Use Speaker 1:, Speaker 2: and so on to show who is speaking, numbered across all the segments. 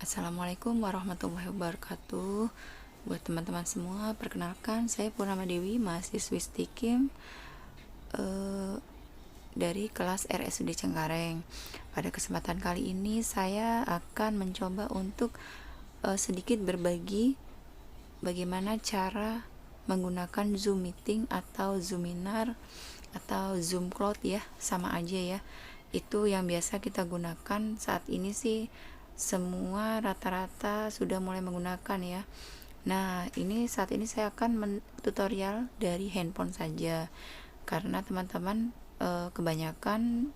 Speaker 1: Assalamualaikum warahmatullahi wabarakatuh. Buat teman-teman semua, perkenalkan saya Purnama Dewi, mahasiswi STIKIM dari kelas RSUD Cengkareng. Pada kesempatan kali ini saya akan mencoba untuk sedikit berbagi bagaimana cara menggunakan Zoom meeting atau Zoominar atau Zoom Cloud ya, sama aja ya. Itu yang biasa kita gunakan saat ini sih, semua rata-rata sudah mulai menggunakan ya. Nah, saat ini saya akan tutorial dari handphone saja, karena teman-teman kebanyakan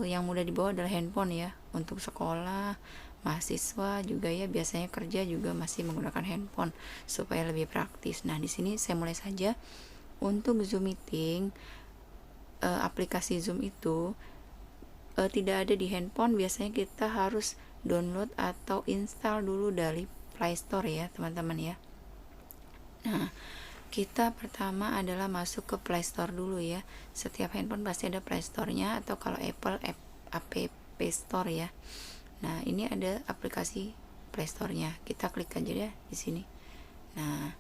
Speaker 1: yang mudah dibawa adalah handphone ya. Untuk sekolah, mahasiswa juga ya, biasanya kerja juga masih menggunakan handphone supaya lebih praktis. Nah, di sini saya mulai saja. Untuk Zoom meeting, aplikasi Zoom itu tidak ada di handphone. Biasanya kita harus download atau install dulu dari Play Store ya teman-teman ya. Nah, kita pertama adalah masuk ke Play Store dulu ya. Setiap handphone pasti ada Play Store-nya, atau kalau Apple App Store ya. Nah, ini ada aplikasi Play Store-nya. Kita klik aja ya di sini. Nah,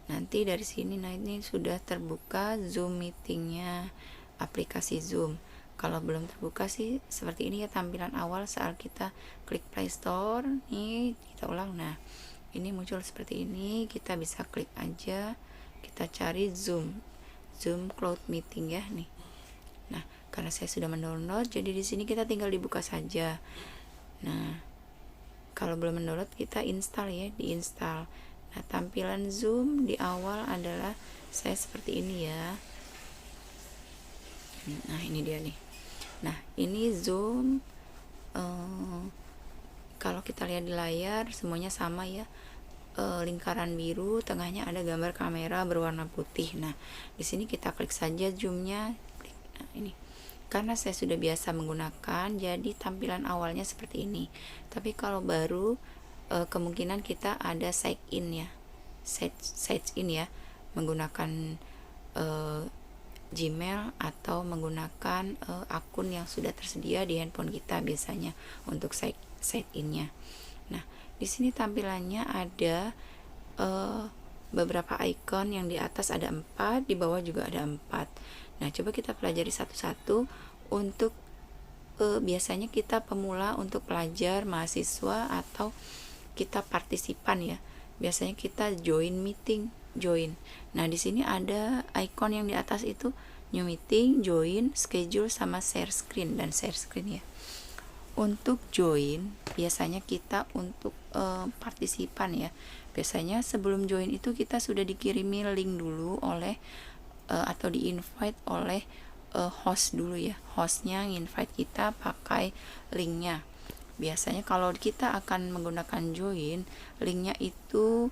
Speaker 1: nanti dari sini, nah ini sudah terbuka Zoom meetingnya, aplikasi Zoom. Kalau belum terbuka sih seperti ini ya tampilan awal saat kita klik Play Store. Nih kita ulang. Nah, ini muncul seperti ini. Kita bisa klik aja, kita cari Zoom Cloud Meeting ya nih. Nah, karena saya sudah mendownload, jadi di sini kita tinggal dibuka saja. Nah, kalau belum mendownload kita install ya, diinstal. Nah, tampilan Zoom di awal adalah saya seperti ini ya. Nah, ini dia nih. Nah, ini Zoom. Kalau kita lihat di layar semuanya sama ya. Lingkaran biru, tengahnya ada gambar kamera berwarna putih. Nah, di sini kita klik saja zoomnya. Nah, ini. Karena saya sudah biasa menggunakan, jadi tampilan awalnya seperti ini. Tapi kalau baru, kemungkinan kita ada sign in ya, sign in ya, menggunakan Gmail atau menggunakan akun yang sudah tersedia di handphone kita biasanya untuk sign in-nya. Nah, di sini tampilannya ada beberapa icon, yang di atas ada 4, di bawah juga ada 4. Nah, coba kita pelajari satu-satu. Untuk biasanya kita pemula, untuk pelajar, mahasiswa, atau kita partisipan ya. Biasanya kita join meeting, join. Nah, di sini ada icon yang di atas itu, new meeting, join, schedule, sama share screen dan share screen ya. Untuk join, biasanya kita untuk partisipan ya. Biasanya sebelum join itu kita sudah dikirimi link dulu oleh atau di invite oleh host dulu ya. Hostnya invite kita pakai linknya. Biasanya kalau kita akan menggunakan join, linknya itu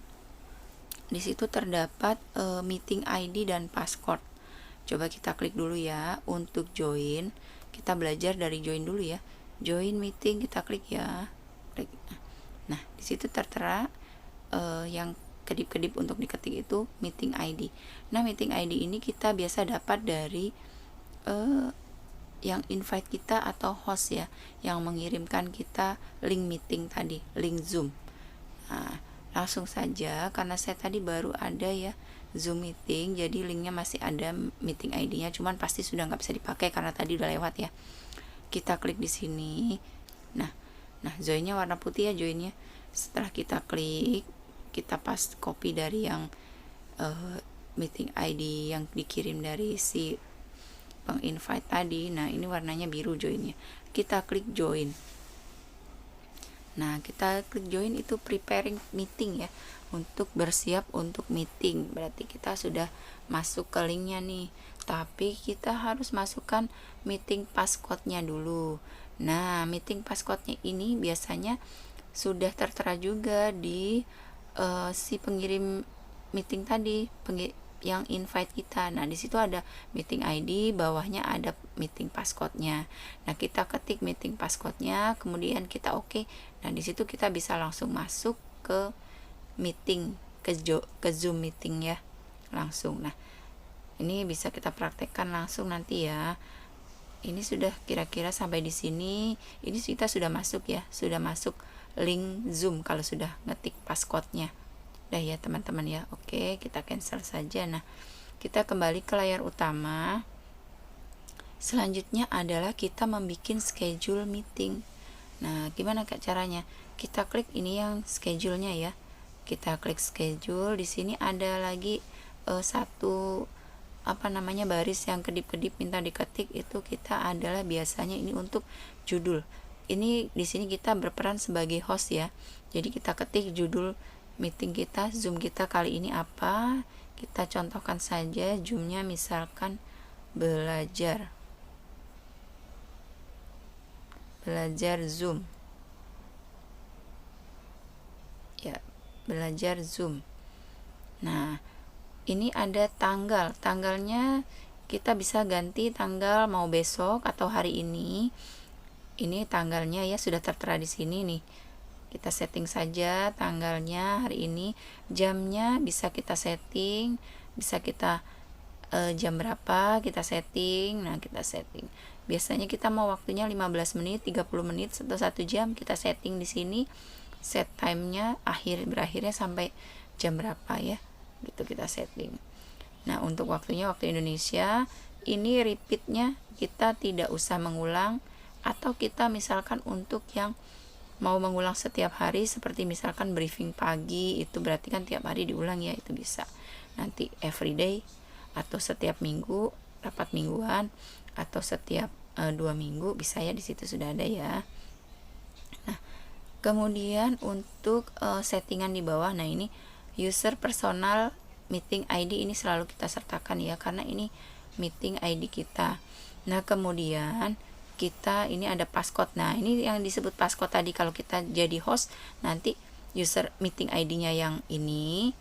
Speaker 1: di situ terdapat meeting ID dan password. Coba kita klik dulu ya untuk join. Kita belajar dari join dulu ya. Join meeting, kita klik ya. Klik. Nah, di situ tertera yang kedip-kedip untuk diketik itu meeting ID. Nah, meeting ID ini kita biasa dapat dari yang invite kita atau host ya, yang mengirimkan kita link meeting tadi, link Zoom. Nah, langsung saja, karena saya tadi baru ada ya Zoom meeting, jadi linknya masih ada, meeting ID-nya, cuman pasti sudah nggak bisa dipakai karena tadi udah lewat ya. Kita klik di sini. Nah, joinnya warna putih ya, joinnya. Setelah kita klik, kita pas copy dari yang meeting ID yang dikirim dari si peng-invite tadi. Nah, ini warnanya biru joinnya. Kita klik join. Nah, kita klik join itu preparing meeting ya, untuk bersiap untuk meeting. Berarti kita sudah masuk ke linknya nih. Tapi kita harus masukkan meeting passcode-nya dulu. Nah, meeting passcode-nya ini biasanya sudah tertera juga di si pengirim meeting tadi, yang invite kita. Nah, di situ ada meeting ID, bawahnya ada meeting passcode-nya. Nah, kita ketik meeting passcode-nya, kemudian kita oke. Nah, di situ kita bisa langsung masuk ke meeting, ke Zoom meeting ya, langsung. Nah, ini bisa kita praktekkan langsung nanti ya. ini sudah kira-kira sampai di sini. Ini kita sudah masuk ya, sudah masuk link Zoom kalau sudah ngetik passcode-nya. Udah ya teman-teman ya. Oke, kita cancel saja. Nah, kita kembali ke layar utama. Selanjutnya adalah kita membuat schedule meeting. Nah, gimana Kak caranya? Kita klik ini yang schedule-nya ya. Kita klik schedule. Di sini ada lagi satu baris yang kedip-kedip minta diketik, itu kita adalah biasanya ini untuk judul. Ini di sini kita berperan sebagai host ya. Jadi kita ketik judul meeting kita, Zoom kita kali ini apa. Kita contohkan saja Zoom-nya misalkan belajar Zoom. Ya, belajar Zoom. Nah, ini ada tanggalnya kita bisa ganti tanggal mau besok atau hari ini. Ini tanggalnya ya sudah tertera di sini nih. Kita setting saja tanggalnya hari ini, jamnya bisa kita setting, bisa kita jam berapa kita setting. Nah, kita setting. Biasanya kita mau waktunya 15 menit, 30 menit atau 1 jam, kita setting di sini. Set time-nya berakhirnya sampai jam berapa ya. Gitu kita setting. Nah, untuk waktunya waktu Indonesia, ini repeatnya kita tidak usah mengulang, atau kita misalkan untuk yang mau mengulang setiap hari seperti misalkan briefing pagi, itu berarti kan tiap hari diulang ya, itu bisa. Nanti everyday atau setiap minggu, rapat mingguan, atau setiap 2 minggu bisa ya, di situ sudah ada ya. Nah, kemudian untuk settingan di bawah, nah ini user personal meeting ID ini selalu kita sertakan ya, karena ini meeting ID kita. Nah, kemudian kita ini ada passcode. Nah, ini yang disebut passcode tadi, kalau kita jadi host nanti user meeting ID-nya yang ini,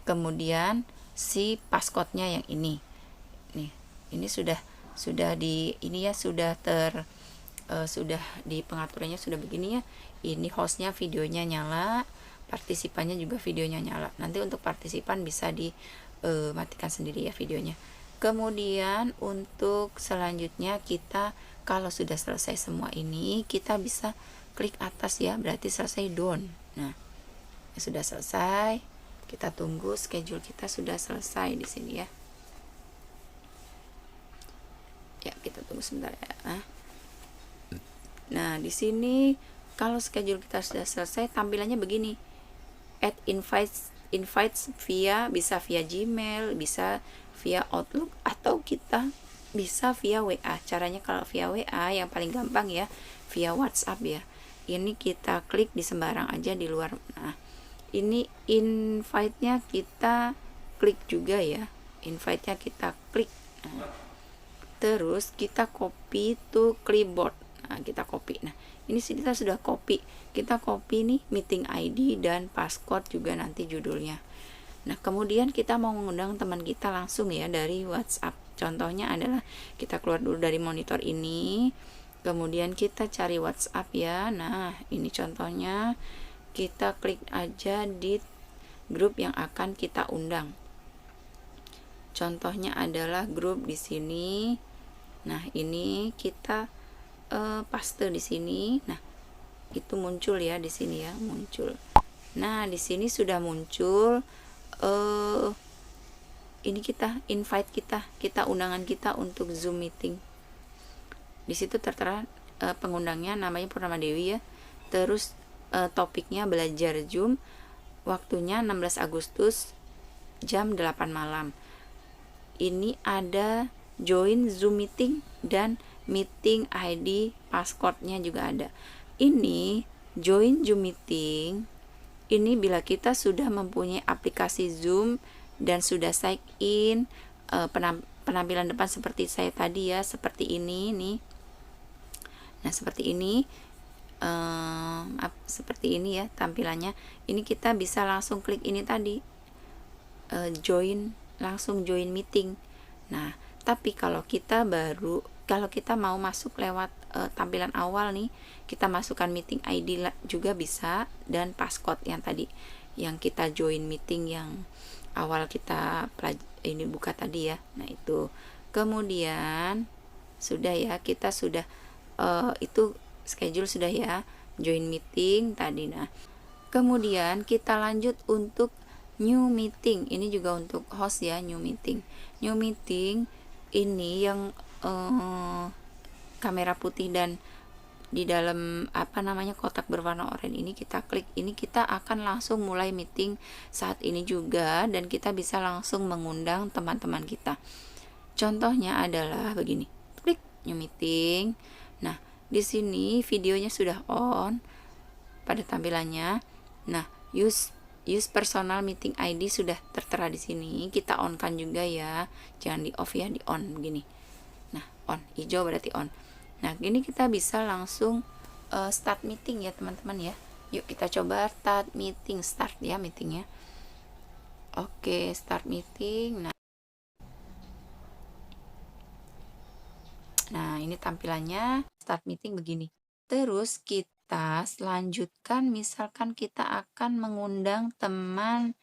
Speaker 1: kemudian si passcode-nya yang ini. Nih, ini sudah di ini ya, sudah di pengaturannya sudah begini ya. Ini hostnya videonya nyala, partisipannya juga videonya nyala. Nanti untuk partisipan bisa dimatikan sendiri ya videonya. Kemudian untuk selanjutnya kita kalau sudah selesai semua ini, kita bisa klik atas ya, berarti selesai done. Nah, sudah selesai. Kita tunggu schedule kita sudah selesai di sini ya. Ya, kita tunggu sebentar ya. Nah, di sini kalau schedule kita sudah selesai, tampilannya begini. Add invites bisa via Gmail, bisa via Outlook, atau kita bisa via WA. Caranya kalau via WA yang paling gampang ya, via WhatsApp ya. Ini kita klik di sembarang aja di luar. Nah, ini invite-nya kita klik juga ya. Invite-nya kita klik. Nah, terus kita copy to clipboard. Nah, kita copy. Nah, ini kita sudah copy. Kita copy nih meeting ID dan passcode juga nanti judulnya. Nah, kemudian kita mau mengundang teman kita langsung ya dari WhatsApp. Contohnya adalah kita keluar dulu dari monitor ini, kemudian kita cari WhatsApp ya. Nah, ini contohnya, kita klik aja di grup yang akan kita undang. Contohnya adalah grup di sini. Nah, ini kita paste di sini. Nah, itu muncul ya di sini ya, muncul. Nah, di sini sudah muncul ini kita invite kita undangan kita untuk Zoom meeting. Di situ tertera pengundangnya namanya Purnama Dewi ya. Terus topiknya belajar Zoom. Waktunya 16 Agustus jam 8 malam. Ini ada join Zoom meeting dan meeting ID, passcode-nya juga ada. Ini join Zoom meeting. Ini bila kita sudah mempunyai aplikasi Zoom dan sudah sign in, penampilan depan seperti saya tadi ya, seperti ini nih. Nah, seperti ini seperti ini ya tampilannya. Ini kita bisa langsung klik ini tadi, langsung join meeting. Nah, tapi kalau kita mau masuk lewat tampilan awal nih, kita masukkan meeting ID juga bisa, dan passcode yang tadi yang kita join meeting yang awal kita ini buka tadi ya. Nah, itu kemudian sudah ya, kita sudah itu schedule sudah ya, join meeting tadi. Nah, kemudian kita lanjut untuk new meeting. Ini juga untuk host ya, new meeting. New meeting ini yang kamera putih dan di dalam kotak berwarna oranye ini kita klik, ini kita akan langsung mulai meeting saat ini juga, dan kita bisa langsung mengundang teman-teman kita. Contohnya adalah begini, klik new meeting. Nah, di sini videonya sudah on pada tampilannya. Nah, use personal meeting ID sudah tertera di sini. Kita on kan juga ya, jangan di off ya, di on begini. Nah, on, hijau berarti on. Nah, ini kita bisa langsung start meeting ya teman-teman ya. Yuk kita coba start meeting, start ya meetingnya. Oke, start meeting. Nah, ini tampilannya start meeting begini. Terus kita selanjutkan, misalkan kita akan mengundang teman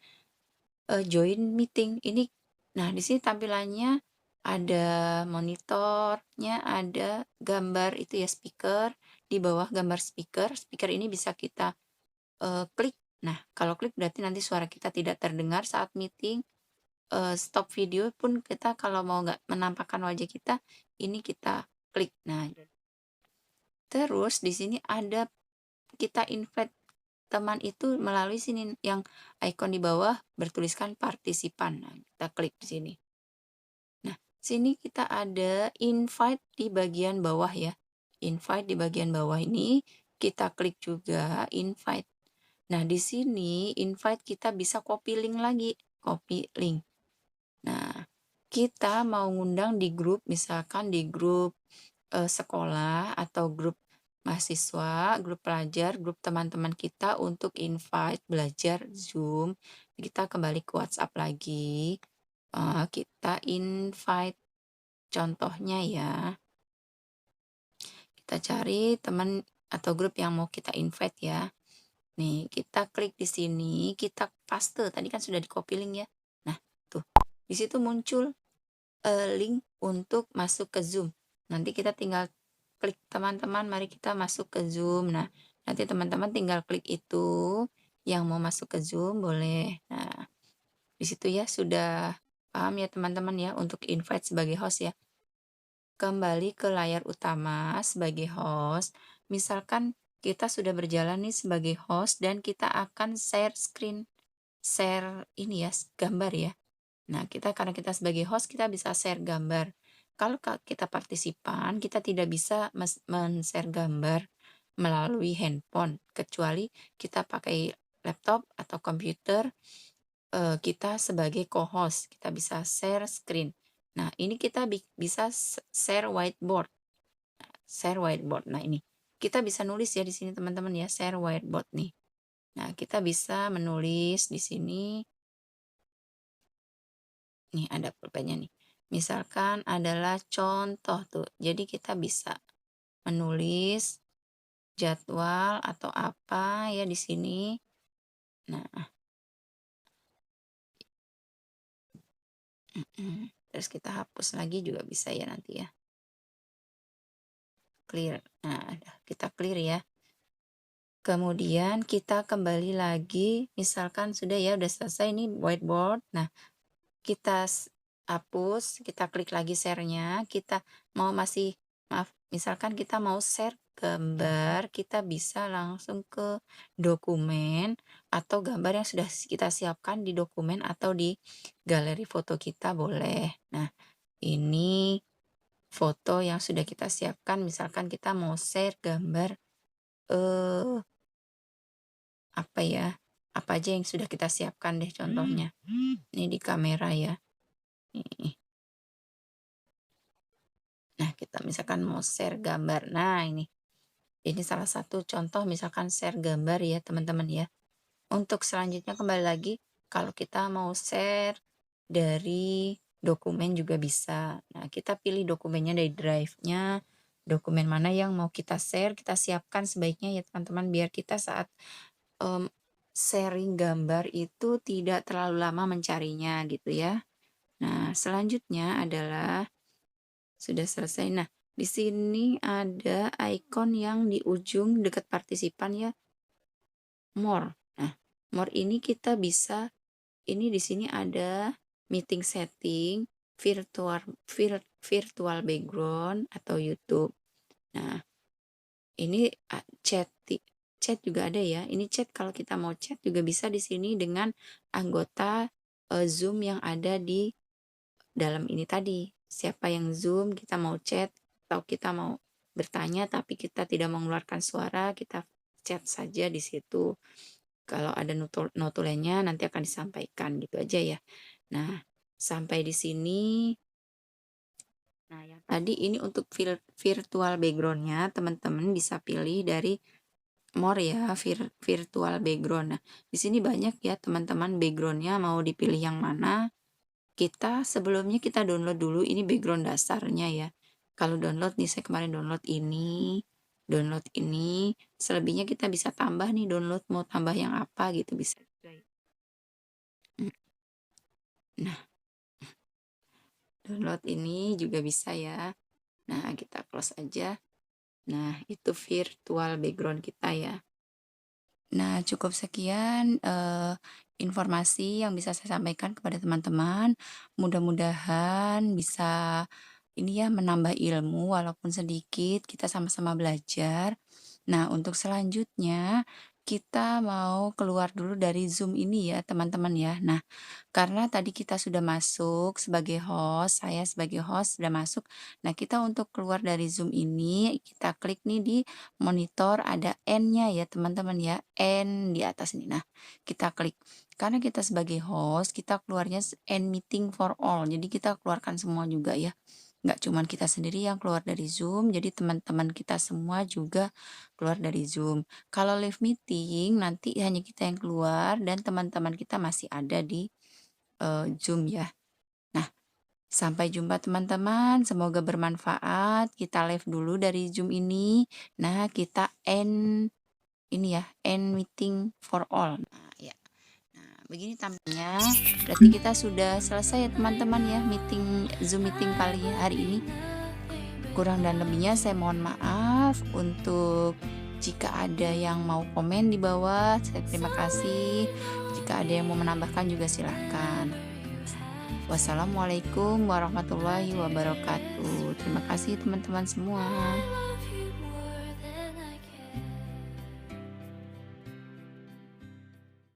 Speaker 1: join meeting. Ini, nah di sini tampilannya ada monitornya, ada gambar itu ya, speaker. Di bawah gambar speaker, speaker ini bisa kita klik. Nah, kalau klik berarti nanti suara kita tidak terdengar saat meeting. Stop video pun kita kalau mau nggak menampakkan wajah kita, ini kita klik. Nah, terus di sini ada kita invite teman itu melalui sini yang icon di bawah bertuliskan partisipan. Nah, kita klik di sini. Nah, sini kita ada invite di bagian bawah ya. Invite di bagian bawah ini kita klik juga invite. Nah, di sini invite kita bisa copy link lagi, copy link. Nah, kita mau ngundang di grup, misalkan di grup sekolah atau grup mahasiswa, grup pelajar, grup teman-teman kita untuk invite belajar Zoom. Kita kembali ke WhatsApp lagi. Kita invite, contohnya ya. Kita cari teman atau grup yang mau kita invite ya. Nih, kita klik di sini, kita paste. Tadi kan sudah di copy link ya. Nah, tuh. Di situ muncul link untuk masuk ke Zoom. Nanti kita tinggal klik, teman-teman, mari kita masuk ke Zoom. Nah, nanti teman-teman tinggal klik itu, yang mau masuk ke Zoom boleh. Nah, di situ ya sudah paham ya teman-teman ya untuk invite sebagai host ya. Kembali ke layar utama sebagai host. Misalkan kita sudah berjalan nih sebagai host dan kita akan share screen, share ini ya, gambar ya. Nah, karena kita sebagai host, kita bisa share gambar. Kalau kita partisipan, kita tidak bisa men-share gambar melalui handphone, kecuali kita pakai laptop atau komputer, kita sebagai co-host, kita bisa share screen. Nah, ini kita bisa share whiteboard. Share whiteboard. Nah, ini kita bisa nulis ya di sini teman-teman ya, share whiteboard nih. Nah, kita bisa menulis di sini. Nih ada pulpennya nih. Misalkan adalah contoh tuh. Jadi kita bisa menulis jadwal atau apa ya di sini. Nah, terus kita hapus lagi juga bisa ya nanti ya. Clear. Nah, kita clear ya. Kemudian kita kembali lagi, misalkan sudah ya, udah selesai nih whiteboard. Nah, kita hapus, kita klik lagi share-nya, kita mau misalkan kita mau share gambar, kita bisa langsung ke dokumen atau gambar yang sudah kita siapkan di dokumen atau di galeri foto kita boleh. Nah, ini foto yang sudah kita siapkan, misalkan kita mau share gambar apa aja yang sudah kita siapkan deh contohnya. Ini di kamera ya. Nih. Nah, kita misalkan mau share gambar. Nah, ini salah satu contoh misalkan share gambar ya, teman-teman ya. Untuk selanjutnya kembali lagi, kalau kita mau share dari dokumen juga bisa. Nah, kita pilih dokumennya dari drive-nya, dokumen mana yang mau kita share, kita siapkan sebaiknya ya teman-teman, biar kita saat sharing gambar itu tidak terlalu lama mencarinya gitu ya. Nah, selanjutnya adalah sudah selesai. Nah, Di sini ada icon yang di ujung dekat partisipan ya, more. Nah, more ini kita bisa, ini di sini ada meeting setting, virtual background atau YouTube. Nah, ini chat juga ada ya. Ini chat, kalau kita mau chat juga bisa di sini dengan anggota Zoom yang ada di dalam ini tadi. Siapa yang Zoom, kita mau chat atau kita mau bertanya tapi kita tidak mengeluarkan suara, kita chat saja di situ. Kalau ada notulennya nanti akan disampaikan gitu aja ya. Nah, sampai di sini. Nah, yang tadi ini untuk virtual backgroundnya, teman-teman bisa pilih dari more ya, virtual background. Nah, di sini banyak ya teman-teman backgroundnya, mau dipilih yang mana. Kita sebelumnya kita download dulu ini background dasarnya ya. Kalau download nih, saya kemarin download ini, selebihnya kita bisa tambah nih, download mau tambah yang apa gitu bisa. Nah, download ini juga bisa ya. Nah, kita close aja. Nah, itu virtual background kita ya. Nah, cukup sekian informasi yang bisa saya sampaikan kepada teman-teman. Mudah-mudahan bisa ini ya, menambah ilmu walaupun sedikit, kita sama-sama belajar. Nah, untuk selanjutnya kita mau keluar dulu dari Zoom ini ya, teman-teman ya. Nah, karena tadi kita sudah masuk sebagai host, saya sebagai host sudah masuk. Nah, kita untuk keluar dari Zoom ini, kita klik nih di monitor, ada N-nya ya teman-teman ya, N di atas ini. Nah, kita klik. Karena kita sebagai host, kita keluarnya End meeting for all. Jadi kita keluarkan semua juga ya. Nggak cuman kita sendiri yang keluar dari Zoom, jadi teman-teman kita semua juga keluar dari Zoom. Kalau live meeting, nanti hanya kita yang keluar dan teman-teman kita masih ada di Zoom ya. Nah, sampai jumpa teman-teman, semoga bermanfaat. Kita live dulu dari Zoom ini. Nah, kita end ini ya, end meeting for all. Nah, ya. Nah, begini tampilnya. Berarti kita sudah selesai ya teman-teman ya, meeting Zoom meeting kali hari ini. Kurang dan lebihnya saya mohon maaf. Untuk jika ada yang mau komen di bawah, saya terima kasih. Jika ada yang mau menambahkan juga silahkan. Wassalamualaikum warahmatullahi wabarakatuh. Terima kasih teman-teman semua.